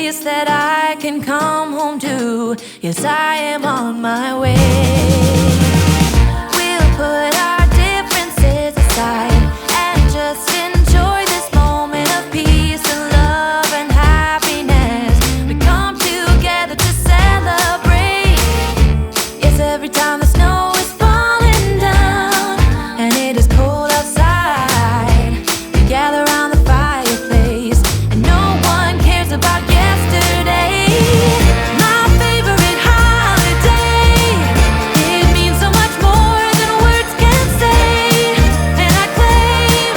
place that I can come home to. Yes, I am on my way. We'll put our differences aside and just enjoy this moment of peace and love and happiness. We come together to celebrate. Yes, every time the snow is falling down and it is cold outside, we gather around the fireplace and no one cares about yesterday. My favorite holiday, it means so much more than words can say. And I claim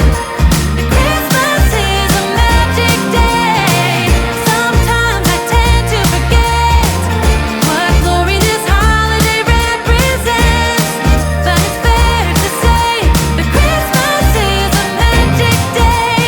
that Christmas is a magic day. Sometimes I tend to forget what glory this holiday represents, but it's fair to say that Christmas is a magic day.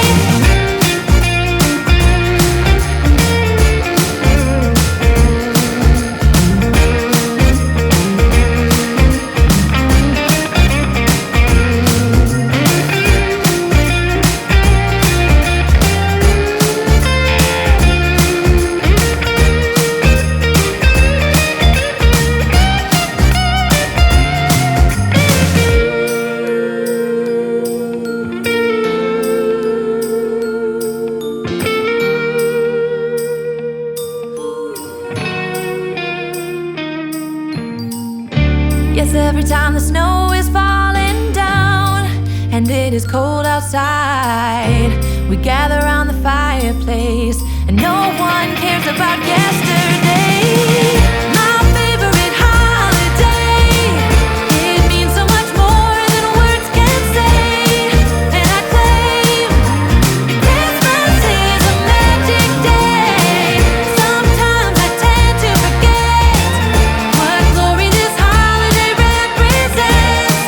Yes, every time the snow is falling down and it is cold outside, we gather around the fireplace and no one cares about yesterday. My favorite holiday, it means so much more than words can say. And I claim that Christmas is a magic day. Sometimes I tend to forget what glory this holiday represents,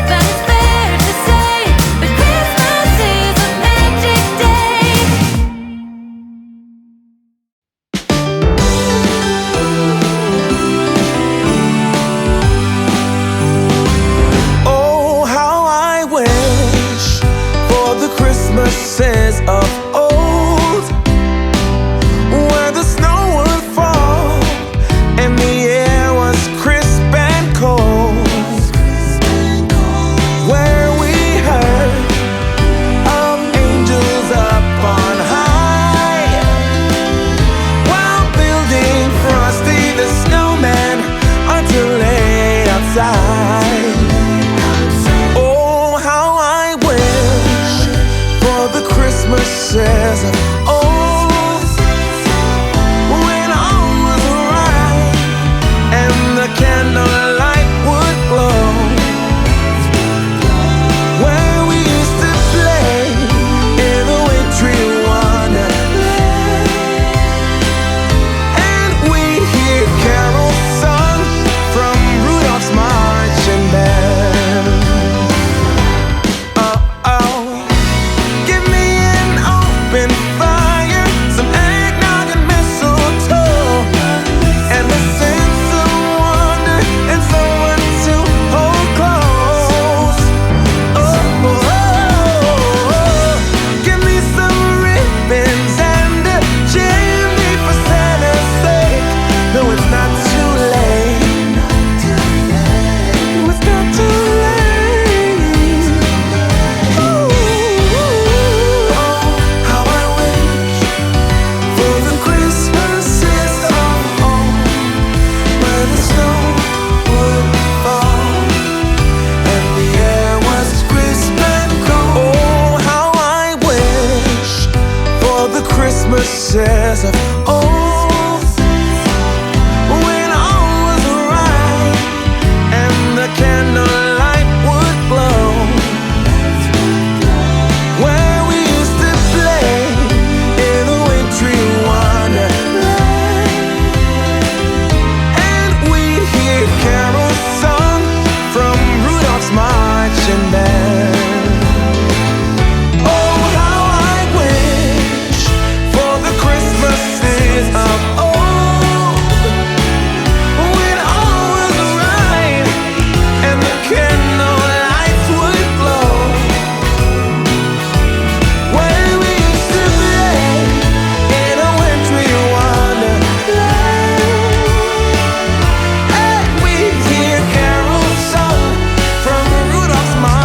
but it's fair to say that Christmas is a magic day. Oh, how I wish for the Christmases of old, where the snow would fall and the air was crisp and cold, where we heard of angels up on high while building Frosty the Snowman until late outside. Oh, how I wish for the Christmases of old, when all was right and the candlelight would glow, where we used to play in the wintry wonderland, and we hear carols sung from Rudolph's marching band. Oh, oh, give me an open fire, some eggnog and mistletoe, and a sense of wonder and someone to hold close. Oh, oh, oh, give me some ribbons and a chimney for Santa's sake. No, it's not too late. No, it's not too late. Ooh, oh, how I wish for the Christmases of old, where the snow would fall and the air was crisp and cold. Oh, how I wish for the Christmases of old,